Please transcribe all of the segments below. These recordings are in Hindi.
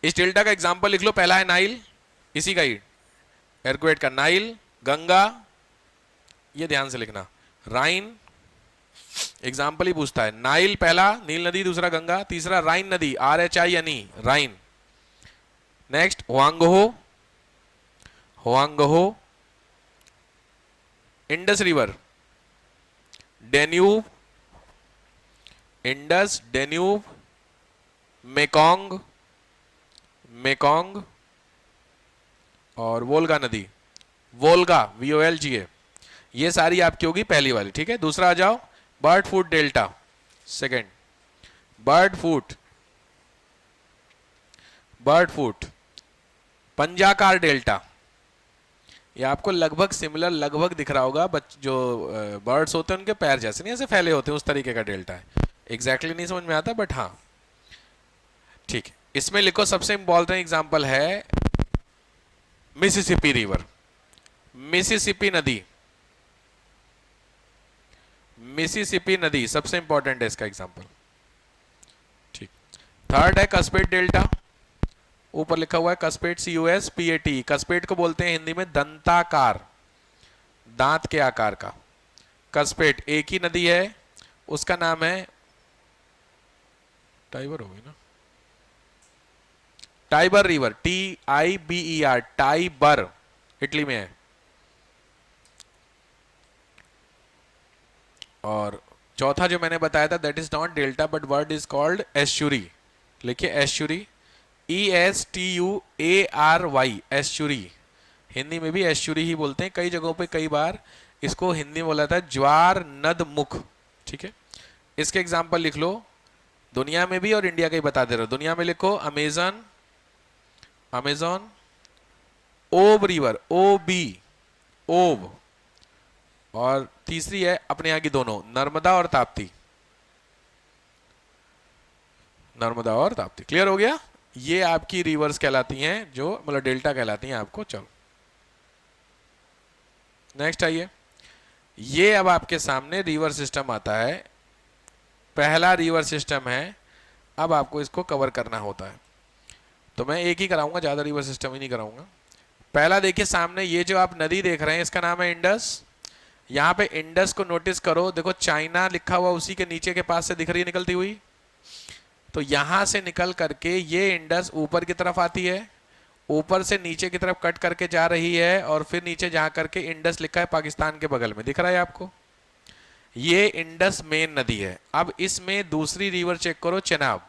इस डेल्टा का एग्जाम्पल लिख लो। पहला है नाइल, इसी का ही एरकुएट का, नाइल, गंगा, ये ध्यान से लिखना, राइन। एग्जाम्पल ही पूछता है, नाइल पहला, नील नदी, दूसरा गंगा, तीसरा राइन नदी, RHINE, Rhine. Next Hwang Ho, Hwang Ho, Indus river, Danube, Indus, Danube, Mekong, Mekong, और वोल्गा नदी, वोल्गा, VOLGA। ये सारी आपकी होगी पहली वाली, ठीक है। दूसरा आ जाओ, बर्ड फूट डेल्टा, सेकंड, बर्ड फूट, बर्ड फूट, पंजाकार डेल्टा। ये आपको लगभग सिमिलर, लगभग दिख रहा होगा, जो बर्ड्स होते हैं उनके पैर जैसे नहीं ऐसे फैले होते हैं, उस तरीके का डेल्टा है। एग्जैक्टली नहीं समझ में आता, बट हाँ ठीक है। इसमें लिखो, सबसे इंपॉर्टेंट एग्जांपल है मिसिसिपी रिवर, मिसिसिपी नदी, मिसिसिपी नदी सबसे इंपॉर्टेंट है इसका एग्जांपल, ठीक। थर्ड है कस्पेट डेल्टा, ऊपर लिखा हुआ है कस्पेट, CUSPAT। कस्पेट को बोलते हैं हिंदी में दंताकार, दांत के आकार का। कस्पेट एक ही नदी है, उसका नाम है टाइबर, हो गई ना, Tiber river, TIBER, Tiber, Italy में है। और चौथा जो मैंने बताया था, that is not delta but word is called estuary. लिखिए एस्चुरी, ESTUARY, एस्चुरी। हिंदी में भी एस्चुरी ही बोलते हैं, कई जगहों पे कई बार इसको हिंदी में बोला था ज्वार नद मुख, ठीक है। इसके एग्जाम्पल लिख लो, दुनिया में भी और इंडिया का ही बता दे रहा हूं। दुनिया में लिखो अमेजन, अमेजॉन, ओब रिवर, OB, ओब, और तीसरी है अपने यहाँ की दोनों, नर्मदा और ताप्ती, नर्मदा और ताप्ती। क्लियर हो गया? ये आपकी रिवर्स कहलाती हैं, जो मतलब डेल्टा कहलाती हैं आपको। चलो नेक्स्ट आइए। ये अब आपके सामने रिवर सिस्टम आता है, पहला रिवर सिस्टम है। अब आपको इसको कवर करना होता है, तो मैं एक ही कराऊंगा, ज्यादा रिवर सिस्टम ही नहीं कराऊंगा। पहला देखिए सामने, ये जो आप नदी देख रहे हैं इसका नाम है इंडस। यहां पे इंडस को नोटिस करो, देखो चाइना लिखा हुआ उसी के नीचे के पास से दिख रही है निकलती हुई। तो यहां से निकल करके ये इंडस ऊपर की तरफ आती है, ऊपर से नीचे की तरफ कट करके जा रही है, और फिर नीचे जा करके इंडस लिखा है पाकिस्तान के बगल में, दिख रहा है आपको। ये इंडस मेन नदी है। अब इसमें दूसरी रिवर चेक करो, चेनाब,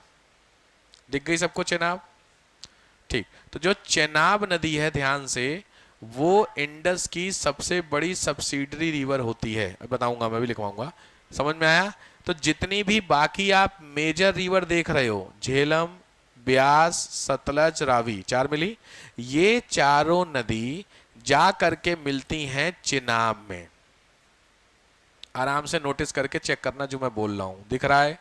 दिख गई सबको चेनाब, ठीक। तो जो चेनाब नदी है, ध्यान से, वो इंडस की सबसे बड़ी सब्सिडरी रिवर होती है। बताऊंगा, मैं भी लिखवाऊंगा, समझ में आया? तो जितनी भी बाकी आप मेजर रिवर देख रहे हो, झेलम, ब्यास, सतलज, रावी, चार मिली, ये चारों नदी जा करके मिलती हैं चिनाब में। आराम से नोटिस करके चेक करना जो मैं बोल रहा हूं, दिख रहा है?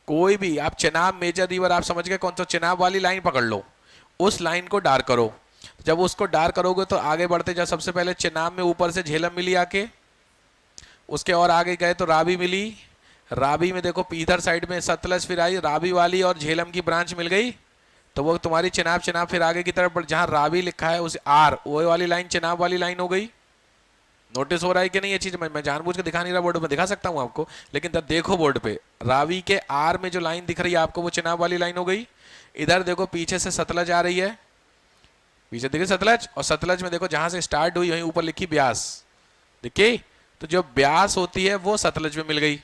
कोई भी आप चिनाब मेजर रिवर, आप समझ गए कौन सा, चिनाब वाली लाइन पकड़ लो, उस लाइन को डार्क करो। जब उसको डार्क करोगे तो आगे बढ़ते जाओ, सबसे पहले चिनाब में ऊपर से झेलम मिली आके, उसके और आगे गए तो रावी मिली, रावी में देखो इधर साइड में सतलज फिर आई, रावी वाली और झेलम की ब्रांच मिल गई, तो वो तुम्हारी चिनाब, चिनाब फिर आगे की तरफ जहां रावी लिखा है उस आर, वो वाली लाइन चिनाब वाली लाइन हो गई। नोटिस हो रहा है कि नहीं ये चीज? मैं जानबूझ के दिखा नहीं रहा, बोर्ड में दिखा सकता हूं आपको, लेकिन तब देखो बोर्ड पे, रावी के आर में जो लाइन दिख रही है आपको, वो चिनाब वाली लाइन हो गई। इधर देखो पीछे से सतलज आ रही है, पीछे देखिए सतलज, और सतलज में देखो जहां से स्टार्ट हुई वहीं ऊपर लिखी ब्यास, देखिए, तो जो ब्यास होती है वो सतलज में मिल गई,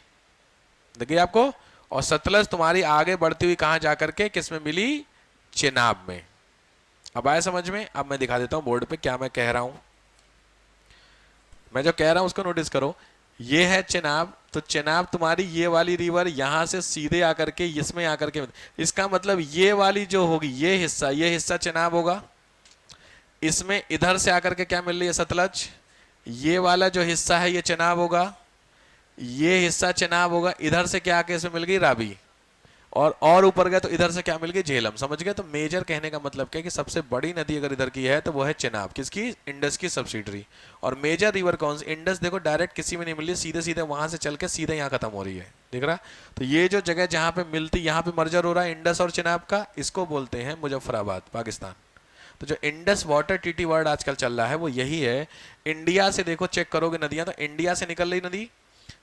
देखिए आपको। और सतलज तुम्हारी आगे बढ़ती हुई कहां जाकर के किस में मिली? चेनाब में। अब आया समझ में? अब मैं दिखा देता हूं बोर्ड पे क्या मैं कह रहा हूं। मैं जो कह रहा हूं उसको नोटिस करो, ये है चेनाब, तो चेनाब तुम्हारी ये वाली रिवर यहां से सीधे आकर के इसमें आकर के, इसका मतलब ये वाली जो होगी, ये हिस्सा चेनाब होगा। इसमें इधर से आकर के क्या मिल रही है? सतलज। ये वाला जो हिस्सा है ये चेनाब होगा, ये हिस्सा चेनाब होगा, इधर से क्या आके इसमें मिल गई? रावी। और ऊपर गए तो इधर से क्या मिल गई, झेलम। समझ गए? तो मेजर कहने का मतलब क्या है कि सबसे बड़ी नदी अगर इधर की है तो वो है चेनाब, किसकी, इंडस की सब्सिडरी। और मेजर रिवर कौन सी, इंडस देखो डायरेक्ट किसी में नहीं मिल रही, सीधे सीधे वहां से चल के सीधे यहाँ खत्म हो रही है, दिख रहा। तो ये जो जगह जहां पे मिलती, यहाँ पे मर्जर हो रहा है इंडस और चेनाब का, इसको बोलते हैं मुजफ्फराबाद, पाकिस्तान। तो जो इंडस वाटर टीटी वर्ड आजकल चल रहा है वो यही है। इंडिया से देखो चेक करोगे नदियां, तो इंडिया से निकल रही नदी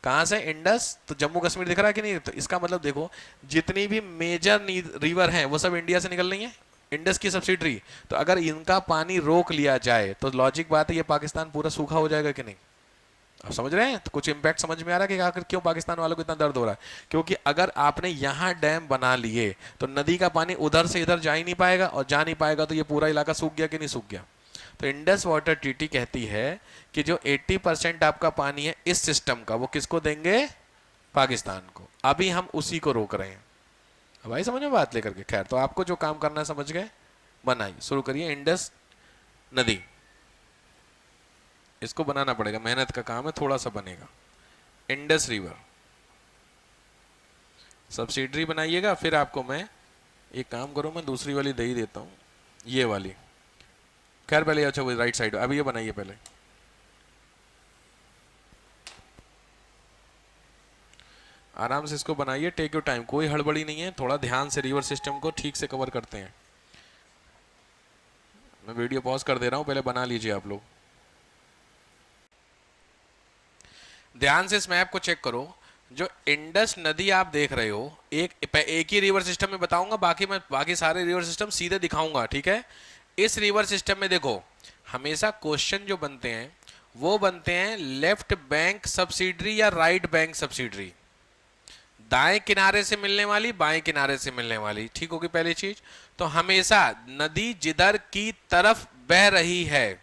कहाँ से, इंडस, तो जम्मू कश्मीर दिख रहा है कि नहीं। तो इसका मतलब देखो जितनी भी मेजर रिवर हैं वो सब इंडिया से निकल रही हैं, इंडस की सब्सिडरी। तो अगर इनका पानी रोक लिया जाए तो लॉजिक बात है ये पाकिस्तान पूरा सूखा हो जाएगा कि नहीं। आप समझ रहे हैं? तो कुछ इंपैक्ट समझ में आ रहा है कि आखिर क्यों पाकिस्तान वालों को इतना दर्द हो रहा है। क्योंकि अगर आपने यहाँ डैम बना लिए तो नदी का पानी उधर से इधर जा ही नहीं पाएगा, और जा नहीं पाएगा तो ये पूरा इलाका सूख गया कि नहीं सूख गया। तो इंडस वाटर ट्रीटी कहती है कि जो 80% आपका पानी है इस सिस्टम का, वो किसको देंगे, पाकिस्तान को। अभी हम उसी को रोक रहे हैं। भाई समझ में बात लेकर के। खैर, तो आपको जो काम करना है समझ गए, बनाइए, शुरू करिए। इंडस नदी, इसको बनाना पड़ेगा, मेहनत का काम है, थोड़ा सा बनेगा। इंडस रिवर सब्सिडरी बनाइएगा। फिर आपको मैं एक काम करूं, मैं दूसरी वाली दे ही देता हूं, ये वाली। खैर पहले अच्छा वो राइट साइड, अभी ये बनाइए पहले। आराम से इसको बनाइए, टेक योर टाइम, कोई हड़बड़ी नहीं है। थोड़ा ध्यान से रिवर सिस्टम को ठीक से कवर करते हैं। मैं वीडियो पॉज कर दे रहा हूं, पहले बना लीजिए आप लोग। ध्यान से इस मैप को चेक करो। जो इंडस नदी आप देख रहे हो, एक ही रिवर सिस्टम में बताऊंगा, बाकी सारे रिवर सिस्टम सीधे दिखाऊंगा, ठीक है। इस रिवर सिस्टम में देखो हमेशा क्वेश्चन जो बनते हैं वो बनते हैं लेफ्ट बैंक सब्सिडरी या राइट बैंक सब्सिडरी, दाएं किनारे से मिलने वाली, बाएं किनारे से मिलने वाली, ठीक होगी पहली चीज। तो हमेशा नदी जिधर की तरफ बह रही है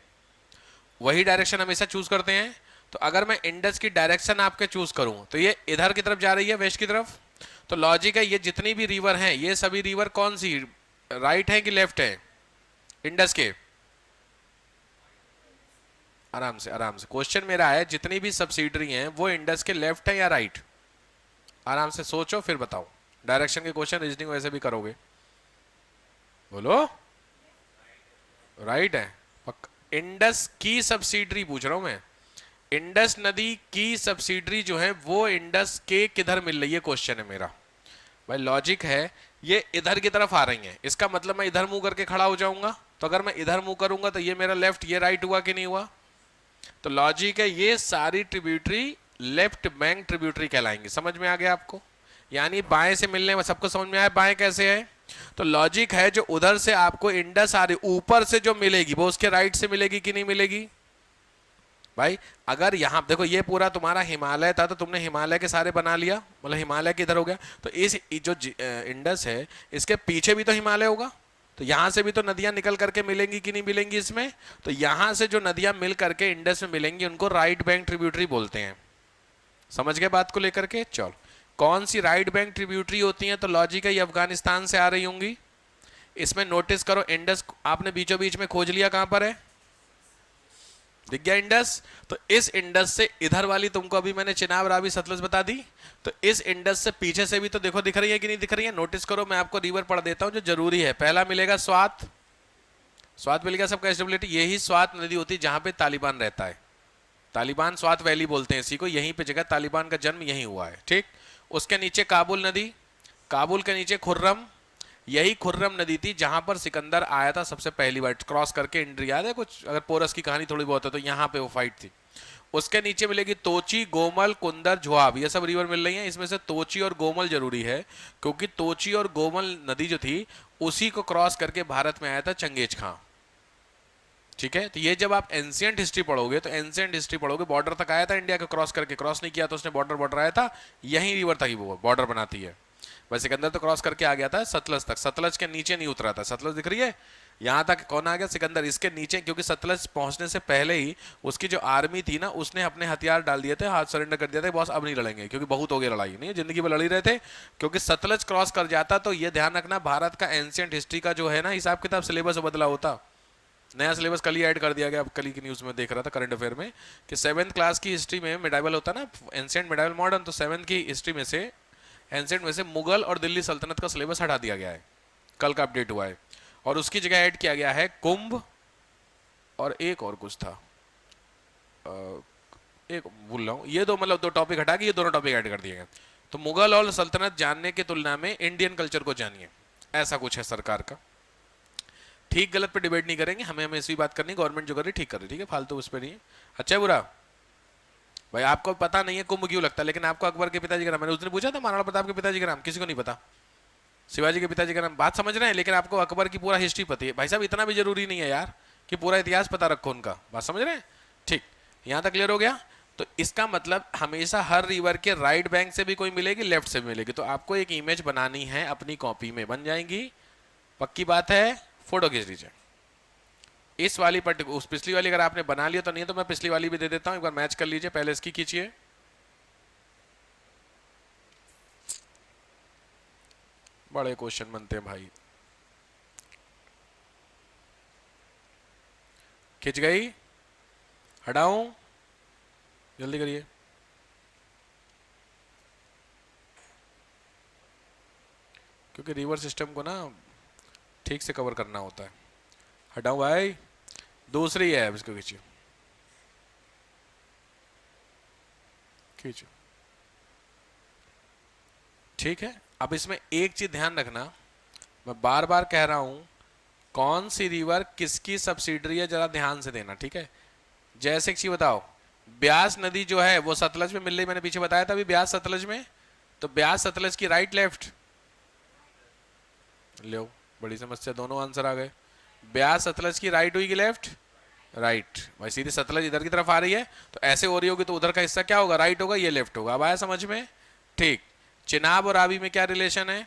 वही डायरेक्शन हमेशा चूज करते हैं। तो अगर मैं इंडस की डायरेक्शन आपके चूज करूं तो ये इधर की तरफ जा रही है, वेस्ट की तरफ। तो लॉजिक है ये जितनी भी रिवर हैं ये सभी रिवर कौन सी, राइट है कि लेफ्ट है, इंडस के। आराम से आराम से, क्वेश्चन मेरा है जितनी भी सब्सिडरी हैं वो इंडस के लेफ्ट है या राइट। आराम से सोचो फिर बताओ। डायरेक्शन के क्वेश्चन रीजनिंग वैसे भी करोगे, बोलो। राइट है पक्का। इंडस की सब्सिडरी पूछ रहा हूं मैं, इंडस नदी की सब्सिडरी जो है वो इंडस के किधर मिल रही है, क्वेश्चन है मेरा। भाई लॉजिक है ये इधर की तरफ आ रही है, इसका मतलब मैं इधर मुंह करके खड़ा हो जाऊंगा। तो अगर मैं इधर मुंह करूंगा तो ये मेरा लेफ्ट, ये राइट हुआ कि नहीं हुआ। तो लॉजिक है ये सारी ट्रिब्यूटरी लेफ्ट बैंक ट्रिब्यूटरी कहलाएंगी। समझ में आ गया आपको? यानी बाएं से मिलने में सबको समझ में आया बाएं कैसे है। तो लॉजिक है जो उधर से आपको इंडस आ रही ऊपर से जो मिलेगी वो उसके राइट से मिलेगी कि नहीं मिलेगी। भाई अगर यहां देखो ये पूरा तुम्हारा हिमालय था तो तुमने हिमालय के सारे बना लिया, मतलब हिमालय किधर हो गया। तो इस जो इंडस है इसके पीछे भी तो हिमालय होगा, तो यहां से भी तो नदियां निकल करके मिलेंगी कि नहीं मिलेंगी इसमें। तो यहां से जो नदियां मिल करके इंडस में मिलेंगी उनको राइट बैंक ट्रिब्यूटरी बोलते हैं। समझ गए बात को लेकर के। चलो कौन सी राइट बैंक ट्रिब्यूटरी होती है, तो लॉजिक है ये अफगानिस्तान से आ रही होंगी। इसमें नोटिस करो इंडस आपने बीचों बीच में खोज लिया, कहां पर है, दिख गया इंडस। तो इस इंडस से इधर वाली तुमको अभी मैंने चिनाब रावी सतलज बता दी, तो इस इंडस से पीछे से भी तो देखो दिख रही है कि नहीं दिख रही है। नोटिस करो मैं आपको रिवर पढ़ देता हूं जो जरूरी है। पहला मिलेगा स्वात, स्वात मिल गया सबका एस्टेबिलिटी। यही स्वात नदी होती है जहां पे तालिबान रहता है, तालिबान स्वात वैली बोलते हैं इसी को, यहीं पे जगह तालिबान का जन्म यहीं हुआ है, ठीक। उसके नीचे काबुल नदी, काबुल के नीचे खुर्रम, यही खुर्रम नदी थी जहां पर सिकंदर आया था सबसे पहली बार क्रॉस करके इंडिया, याद है कुछ, अगर पोरस की कहानी थोड़ी बहुत है तो यहाँ पे वो फाइट थी। उसके नीचे मिलेगी तोची, गोमल, कुंदर, झुआब, ये सब रिवर मिल रही हैं। इसमें से तोची और गोमल जरूरी है क्योंकि तोची और गोमल नदी जो थी उसी को क्रॉस करके भारत में आया था चंगेज खां, ठीक है। तो ये जब आप एंशियंट हिस्ट्री पढ़ोगे तो एंशियंट हिस्ट्री पढ़ोगे, बॉर्डर तक आया था इंडिया को क्रॉस करके, क्रॉस नहीं किया तो उसने बॉर्डर आया था, यही रिवर तक ही वो बॉर्डर बनाती है। बस सिकंदर तो क्रॉस करके आ गया था सतलज तक, सतलज के नीचे नहीं उतरा था। सतलज दिख रही है यहाँ तक कौन आ गया, सिकंदर। इसके नीचे क्योंकि सतलज पहुंचने से पहले ही उसकी जो आर्मी थी ना उसने अपने हथियार डाल दिए थे, हाथ सरेंडर कर दिया था, बॉस अब नहीं लड़ेंगे क्योंकि बहुत हो गई लड़ाई, नहीं जिंदगी में लड़ी रहे थे। क्योंकि सतलज क्रॉस कर जाता तो ये ध्यान रखना भारत का एंशियंट हिस्ट्री का जो है ना हिसाब किताब सिलेबस बदला होता। नया सिलेबस कल ही ऐड कर दिया गया, अब कल की न्यूज़ में देख रहा था करंट अफेयर में कि 7th क्लास की हिस्ट्री में मिडाइवल होता है ना, एंशियंट मिडाइवल मॉडर्न, तो 7th की हिस्ट्री में से एंसेंट में से मुगल और दिल्ली सल्तनत का सिलेबस हटा दिया गया है, कल का अपडेट हुआ है, और उसकी जगह ऐड किया गया है कुंभ और एक और कुछ था, एक भूल रहा हूँ, ये दो मतलब दो टॉपिक हटा के ये दोनों टॉपिक ऐड कर दिए गए। तो मुगल और सल्तनत जानने की तुलना में इंडियन कल्चर को जानिए, ऐसा कुछ है सरकार का। ठीक गलत पे डिबेट नहीं करेंगे, हमें हमें इसी बात करनी, गवर्नमेंट जो कर रही ठीक कर रही, ठीक है, फालतू उस पर नहीं है। अच्छा बुरा भाई, आपको पता नहीं है कुंभ क्यों लगता है, लेकिन आपको अकबर के पिताजी का नाम, मैंने उस दिन पूछा था महाराणा प्रताप के पिताजी का नाम, किसी को नहीं पता, शिवाजी के पिताजी का नाम, बात समझ रहे हैं, लेकिन आपको अकबर की पूरा हिस्ट्री पता है। भाई साहब इतना भी जरूरी नहीं है यार कि पूरा इतिहास पता रखो उनका, बात समझ रहे हैं, ठीक, यहां तक क्लियर हो गया। तो इसका मतलब हमेशा हर रिवर के राइट बैंक से भी कोई मिलेगी, लेफ्ट से भी मिलेगी, तो आपको एक इमेज बनानी है अपनी कॉपी में, बन जाएंगी, पक्की बात है, फोटो खींच लीजिए इस वाली उस पिछली वाली अगर आपने बना लिया तो, नहीं तो मैं पिछली वाली भी दे देता हूं, एक बार मैच कर लीजिए, पहले इसकी खींचिए, बड़े क्वेश्चन बनते हैं भाई, खिंच गई, हटाऊं, जल्दी करिए, क्योंकि रिवर सिस्टम को ना ठीक से कवर करना होता है। हटाऊं भाई, दूसरी है, अब इसको खींचिए, खींचो, ठीक है। अब इसमें एक चीज ध्यान रखना, मैं बार बार कह रहा हूं, कौन सी रिवर किसकी सब्सिडरी है जरा ध्यान से देना, ठीक है। जैसे एक चीज बताओ, ब्यास नदी जो है वो सतलज में मिल रही, मैंने पीछे बताया था अभी, ब्यास सतलज में, तो ब्यास सतलज की राइट लेफ्ट, लो बड़ी समस्या, दोनों आंसर आ गए। ब्यास सतलज की राइट हुई कि लेफ्ट, राइट, भाई सीधी सतलज इधर की तरफ आ रही है, तो ऐसे हो रही होगी, तो उधर का हिस्सा क्या होगा, राइट होगा, ये लेफ्ट होगा। अब आया समझ में, ठीक। चिनाब और रावी में क्या रिलेशन है,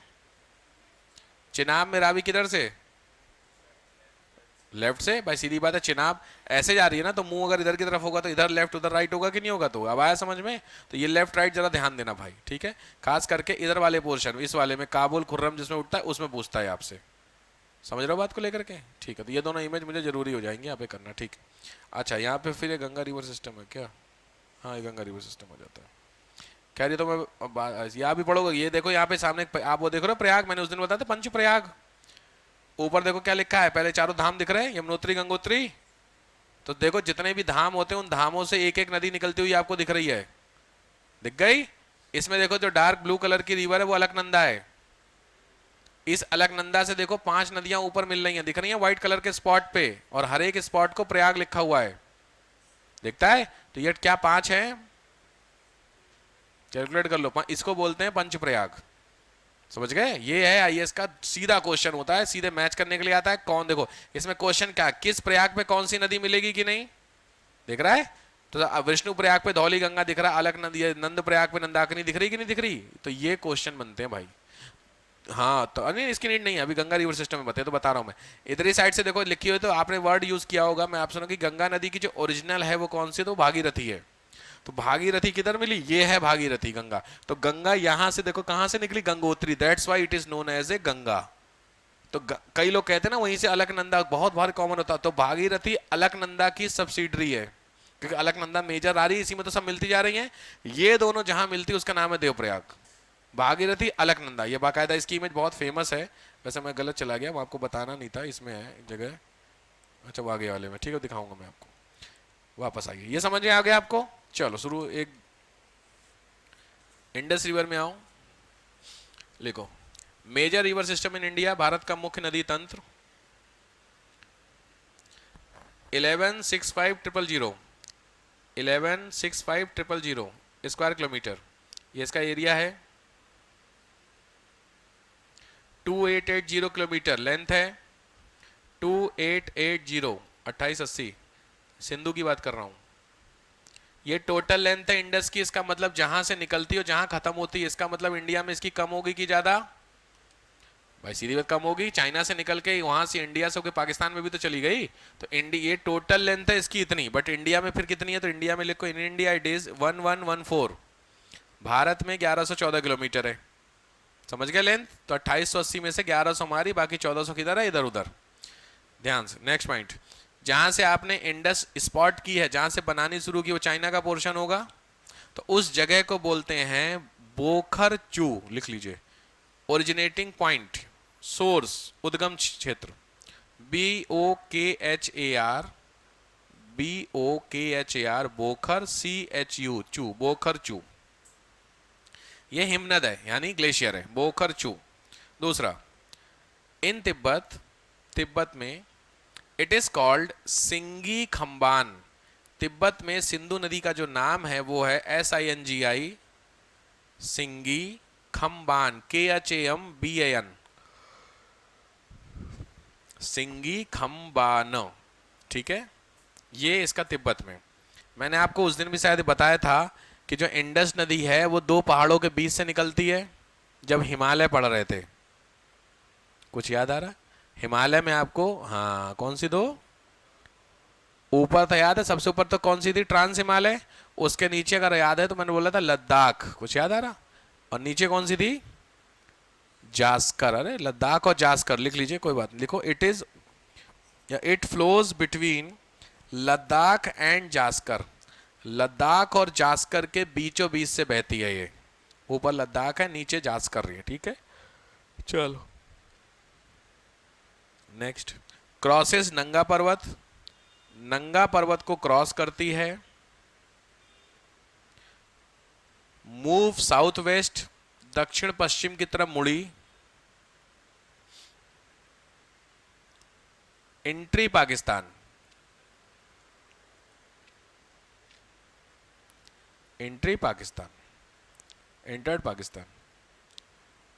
चिनाब में रावी किधर से, लेफ्ट से, भाई सीधी बात है, चिनाब ऐसे जा रही है ना, तो मुंह अगर इधर की तरफ होगा तो इधर लेफ्ट उधर राइट होगा कि नहीं होगा, तो अब आया समझ में। तो ये लेफ्ट राइट जरा ध्यान देना भाई, ठीक है, खास करके इधर वाले पोर्शन, इस वाले में काबुल खुर्रम जिसमें उठता है उसमें पूछता है आपसे, समझ रहे हो बात को लेकर के, ठीक है। तो ये दोनों इमेज मुझे जरूरी हो जाएंगे यहाँ पे करना, ठीक। अच्छा यहाँ पे फिर ये गंगा रिवर सिस्टम है क्या, हाँ ये गंगा रिवर सिस्टम हो जाता है, कह रही तो मैं यहाँ भी पढ़ोगे, ये देखो यहाँ पे सामने आप वो देख रहे हो प्रयाग, मैंने उस दिन बताया था पंच प्रयाग, ऊपर देखो क्या लिखा है, पहले चारों धाम दिख रहे हैं, यमुनोत्री गंगोत्री, तो देखो जितने भी धाम होते हैं उन धामों से एक एक नदी निकलती हुई आपको दिख रही है, दिख गई। इसमें देखो जो डार्क ब्लू कलर की रिवर है वो अलकनंदा है, इस अलकनंदा से देखो 5 नदियां ऊपर मिल रही हैं, दिख रही हैं व्हाइट कलर के स्पॉट पे, और हर एक स्पॉट को प्रयाग लिखा हुआ है, दिखता है। तो ये क्या 5 है, कैलकुलेट कर लो, इसको बोलते हैं पंच प्रयाग, समझ गए। ये है आईएएस का सीधा क्वेश्चन होता है, सीधे मैच करने के लिए आता है, कौन देखो इसमें क्वेश्चन क्या, किस प्रयाग पे कौन सी नदी मिलेगी कि नहीं, दिख रहा है। तो विष्णु प्रयाग पे धौली गंगा दिख रहा है, अलग नदी, नंद प्रयाग पे नंदाकिनी दिख रही कि नहीं दिख रही, तो ये क्वेश्चन बनते हैं भाई। हाँ तो नहीं इसकी नीड नहीं है, अभी गंगा रिवर सिस्टम में बताए तो बता रहा हूँ मैं, इधर ही साइड से देखो लिखी हुई, तो आपने वर्ड यूज किया होगा, मैं आप सुना कि गंगा नदी की जो ओरिजिनल है वो कौन सी, तो भागीरथी है। तो भागीरथी किधर मिली, ये है भागीरथी गंगा, तो गंगा यहां से देखो कहां से निकली, Gangotri, that's why it is known as a Ganga. तो कई लोग कहते हैं ना वहीं से अलकनंदा बहुत बार कॉमन होता, तो भागीरथी अलकनंदा की सब्सिडरी है, क्योंकि अलकनंदा मेजर आ रही है, इसी में तो सब मिलती जा रही हैं, ये दोनों जहां मिलती है उसका नाम है देवप्रयाग, भागीरथी अलकनंदा, ये बाकायदा इसकी इमेज बहुत फेमस है। वैसे मैं गलत चला गया, मैं आपको बताना नहीं था, इसमें है जगह, अच्छा वो आगे वाले में, ठीक है दिखाऊंगा मैं आपको, वापस आइए, ये समझ में आ गया आपको। चलो शुरू, एक इंडस रिवर में आओ, लिखो major river system in India, Bharat का मुख्य नदी तंत्र 1165,000 1165,000 स्क्वायर किलोमीटर, ये इसका एरिया है, 2880 किलोमीटर लेंथ है, 2880 2880, सिंधु की बात कर रहा हूं, ये टोटल लेंथ है इंडस की, इसका मतलब जहां से निकलती है जहां खत्म होती है, इसका मतलब इंडिया में इसकी कम होगी कि ज्यादा, भाई सीधी बात कम होगी, चाइना से निकल के वहां से इंडिया से होकर पाकिस्तान में भी तो चली गई, तो इंडिया ये टोटल लेंथ है इसकी इतनी, बट इंडिया में फिर कितनी है, तो इंडिया में लिखो in India it is 1114, Bharat में 1114 किलोमीटर है, समझ गए लेंथ। तो 2880 में से 1100 हमारी, बाकी 1400 किधर है, इधर उधर, ध्यान से। नेक्स्ट पॉइंट, जहां से आपने इंडस स्पॉट की है, जहां से बनानी शुरू की, वो चाइना का पोर्शन होगा, तो उस जगह को बोलते हैं बोखर चू लिख लीजिए, ओरिजिनेटिंग पॉइंट, सोर्स उद्गम क्षेत्र, BOKHAR, BOKHAR बोखर, CHU चू, बोखर चू। ये हिमनद है यानी ग्लेशियर है, बोखर चू। दूसरा, इन तिब्बत, तिब्बत में इट इज कॉल्ड सिंगी खम्बान। तिब्बत में सिंधु नदी का जो नाम है वो है SINGI, सिंगी खम्बान, KHAMBAN, सिंगी खम्बान। ठीक है, ये इसका तिब्बत में। मैंने आपको उस दिन भी शायद बताया था कि जो इंडस नदी है वो दो पहाड़ों के बीच से निकलती है जब हिमालय पड़ रहे थे। कुछ याद आ रहा? हिमालय में आपको, हाँ कौन सी दो ऊपर था याद है? सबसे ऊपर तो कौन सी थी? ट्रांस हिमालय। उसके नीचे अगर याद है तो मैंने बोला था लद्दाख। कुछ याद आ रहा? और नीचे कौन सी थी? जास्कर। अरे लद्दाख और जास्कर लिख लीजिए, कोई बात नहीं, लिखो इट इज या it flows between Ladakh and Zanskar. Ladakh और जास्कर के बीचों बीच से बहती है ये। ऊपर लद्दाख है, नीचे जास्कर रही है। ठीक है, चलो नेक्स्ट। क्रॉसेस नंगा पर्वत, नंगा पर्वत को क्रॉस करती है। मूव साउथ वेस्ट, दक्षिण पश्चिम की तरफ मुड़ी। Entry Pakistan, entry Pakistan, entered Pakistan.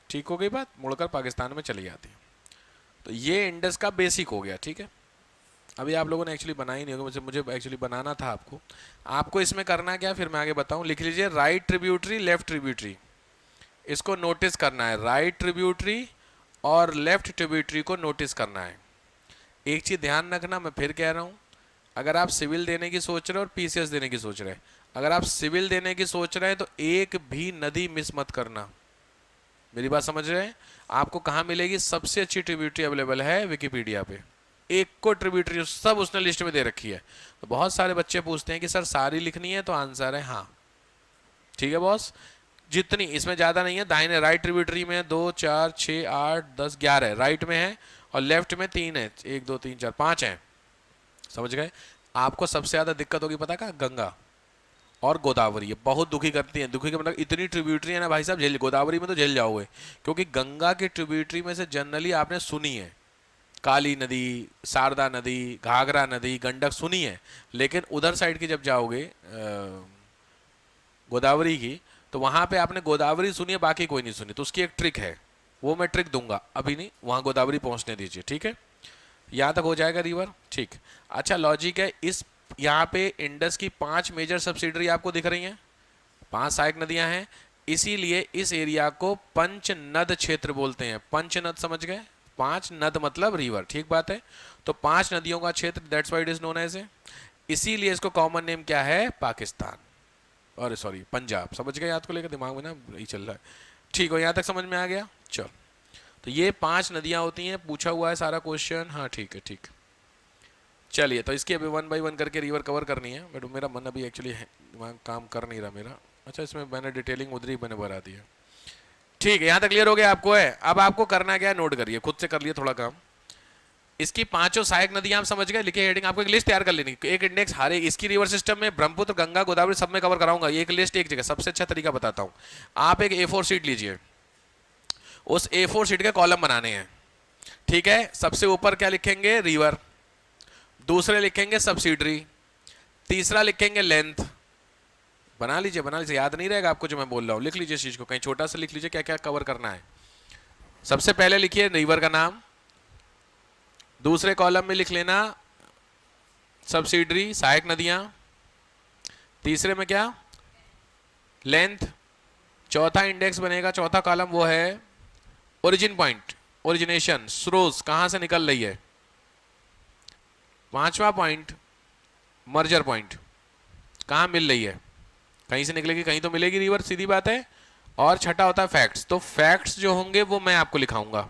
ठीक हो गई बात, मुड़कर पाकिस्तान में चली जाती है। तो ये इंडस का बेसिक हो गया। ठीक है, अभी आप लोगों ने एक्चुअली बनाई नहीं होगी, मुझे एक्चुअली बनाना था आपको। आपको इसमें करना क्या, फिर मैं आगे बताऊं। लिख लीजिए राइट ट्रिब्यूटरी, लेफ्ट ट्रिब्यूटरी। इसको नोटिस करना है, राइट ट्रिब्यूटरी और लेफ्ट ट्रिब्यूटरी को नोटिस करना है। एक चीज़ ध्यान रखना, मैं फिर कह रहा हूँ, अगर आप सिविल देने की सोच रहे हो और PCS देने की सोच रहे हैं, अगर आप सिविल देने की सोच रहे हैं तो एक भी नदी मिस मत करना। मेरी बात समझ रहे हैं? आपको कहाँ मिलेगी? सबसे अच्छी ट्रिब्यूटरी अवेलेबल है विकिपीडिया पे। एक को ट्रिब्यूटरी सब उसने लिस्ट में दे रखी है। तो बहुत सारे बच्चे पूछते हैं कि सर सारी लिखनी है, तो आंसर है हाँ। ठीक है बॉस, जितनी इसमें ज़्यादा नहीं है। दाहिने राइट ट्रिब्यूटरी में 2 4 6 8 10 11 राइट में है, और लेफ्ट में 3 है। 1 2 3 4 5 है। समझ गए? आपको सबसे ज़्यादा दिक्कत होगी पता का? गंगा और गोदावरी। ये बहुत दुखी करती हैं। दुखी का मतलब इतनी ट्रिब्यूटरी है ना भाई साहब, झेल, गोदावरी में तो झेल जाओगे, क्योंकि गंगा की ट्रिब्यूटरी में से जनरली आपने सुनी है काली नदी, शारदा नदी, घाघरा नदी, गंडक सुनी है, लेकिन उधर साइड की जब जाओगे गोदावरी की, तो वहाँ पे आपने गोदावरी सुनी है, बाकी कोई नहीं सुनी। तो उसकी एक ट्रिक है, वो मैं ट्रिक दूंगा, अभी नहीं, वहाँ गोदावरी पहुँचने दीजिए। ठीक है, यहाँ तक हो जाएगा रिवर। ठीक, अच्छा लॉजिक है। इस यहाँ पे इंडस की 5 मेजर सब्सिडरी आपको दिख रही हैं, 5 सहायक नदियाँ हैं, इसीलिए इस एरिया को पंचनद क्षेत्र बोलते हैं। पंचनद समझ गए? 5 नद मतलब रिवर। ठीक बात है, तो 5 नदियों का क्षेत्र, that's why it is known as a. इसीलिए इसको कॉमन नेम क्या है? पाकिस्तान, और सॉरी पंजाब। समझ गए? याद को लेकर दिमाग में ना यही चल रहा है। ठीक हो, यहाँ तक समझ में आ गया? चलो, तो ये 5 नदियाँ होती हैं, पूछा हुआ है सारा क्वेश्चन। हाँ ठीक है, ठीक। चलिए, तो इसकी अभी 1 बाय 1 करके रिवर कवर करनी है, बट मेरा मन अभी एक्चुअली दिमाग काम कर नहीं रहा मेरा। अच्छा, इसमें मैंने डिटेलिंग उधर ही मैंने भरा दी है। ठीक है, यहाँ तक क्लियर हो गया आपको? है अब आपको करना क्या है, नोट करिए, खुद से कर लिए थोड़ा काम। इसकी 5 सहायक नदियां आप समझ गए, लिखिए हेडिंग। आपको एक लिस्ट तैयार कर लेनी, एक इंडेक्स हर एक इसकी रिवर सिस्टम में ब्रह्मपुत्र, गंगा, गोदावरी सब में कवर कराऊंगा। एक लिस्ट एक जगह। सबसे अच्छा तरीका बताता हूँ, आप एक A4 शीट लीजिए, उस A4 शीट के कॉलम बनाने हैं। ठीक है, सबसे ऊपर क्या लिखेंगे? रिवर। दूसरे लिखेंगे सब्सिडरी। तीसरा लिखेंगे लेंथ। बना लीजिए, बना लीजिए, याद नहीं रहेगा आपको जो मैं बोल रहा हूँ। लिख लीजिए इस चीज को, कहीं छोटा सा लिख लीजिए क्या क्या कवर करना है। सबसे पहले लिखिए रिवर का नाम, दूसरे कॉलम में लिख लेना सब्सिडरी, सहायक नदियां, तीसरे में क्या? लेंथ। चौथा इंडेक्स बनेगा, चौथा कॉलम वो है ओरिजिन पॉइंट, ओरिजिनेशन, स्रोत कहां से निकल रही है। पांचवा पॉइंट मर्जर पॉइंट, कहां मिल रही है, कहीं से निकलेगी कहीं तो मिलेगी रिवर, सीधी बात है। और छठा होता है फैक्ट्स। तो फैक्ट्स जो होंगे वो मैं आपको लिखाऊंगा।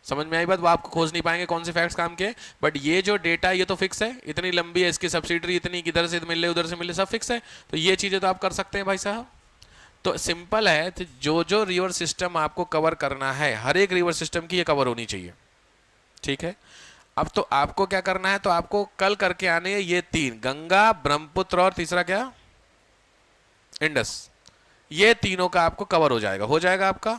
समझ में आई बात? वो आपको खोज नहीं पाएंगे कौन से फैक्ट्स काम के, बट ये जो डेटा ये तो फिक्स है, इतनी लंबी है इसकी सब्सिडरी, इतनी किधर से मिल रही उधर से मिल रही, सब फिक्स है। तो ये चीजें तो आप कर सकते हैं भाई साहब। तो सिंपल है, तो जो जो रिवर सिस्टम आपको कवर करना है, हर एक रिवर सिस्टम की ये कवर होनी चाहिए, ठीक है। अब तो आपको क्या करना है, तो आपको कल करके आने हैं ये तीन, गंगा, ब्रह्मपुत्र और तीसरा क्या, इंडस। ये तीनों का आपको कवर हो जाएगा आपका।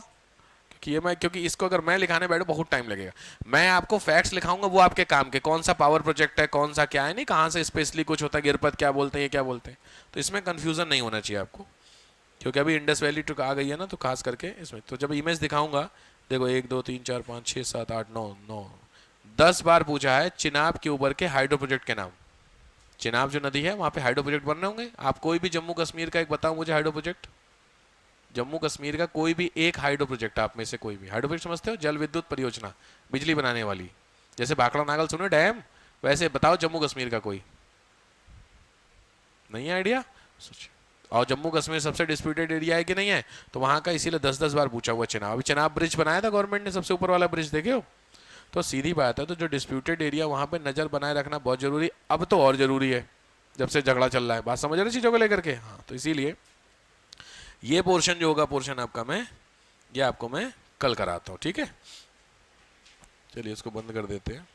क्योंकि इसको अगर मैं लिखाने बैठूं बहुत टाइम लगेगा। मैं आपको फैक्ट्स लिखाऊंगा वो आपके काम के, कौन सा पावर प्रोजेक्ट है, कौन सा क्या है, नहीं कहां से स्पेशली कुछ होता है, गिरपत क्या बोलते हैं, ये क्या बोलते हैं, तो इसमें कंफ्यूजन नहीं होना चाहिए आपको। क्योंकि अभी इंडस वैली टू आ गई है ना, तो खास करके इसमें तो जब इमेज दिखाऊंगा, देखो 1 2 3 4 5 6 7 8 9 10 बार पूछा है चिनाब के ऊपर के हाइड्रो प्रोजेक्ट के नाम। चिनाब जो नदी है वहां पे हाइड्रो प्रोजेक्ट बन रहे होंगे। आप कोई भी जम्मू कश्मीर का एक बताओ मुझे हाइड्रो प्रोजेक्ट, जम्मू कश्मीर का कोई भी एक हाइड्रो प्रोजेक्ट, आप में से कोई भी हाइड्रो प्रोजेक्ट समझते हो, जल विद्युत परियोजना, बिजली बनाने वाली, जैसे भाखड़ा नागल सुनो डैम, वैसे बताओ जम्मू कश्मीर का कोई नहीं है आइडिया। और जम्मू कश्मीर सबसे डिस्प्यूटेड एरिया है कि नहीं है, तो वहां का इसीलिए 10-10 बार पूछा हुआ चिनाब। अभी चिनाब ब्रिज बनाया था गवर्नमेंट ने, सबसे ऊपर वाला ब्रिज देखे हो, तो सीधी बात है, तो जो डिस्प्यूटेड एरिया वहां पे नजर बनाए रखना बहुत जरूरी, अब तो और जरूरी है जब से झगड़ा चल रहा है। बात समझ रहे चीजों को लेकर के, हाँ, तो इसीलिए ये पोर्शन जो होगा, पोर्शन आपका मैं ये आपको मैं कल कराता हूँ, ठीक है। चलिए इसको बंद कर देते हैं।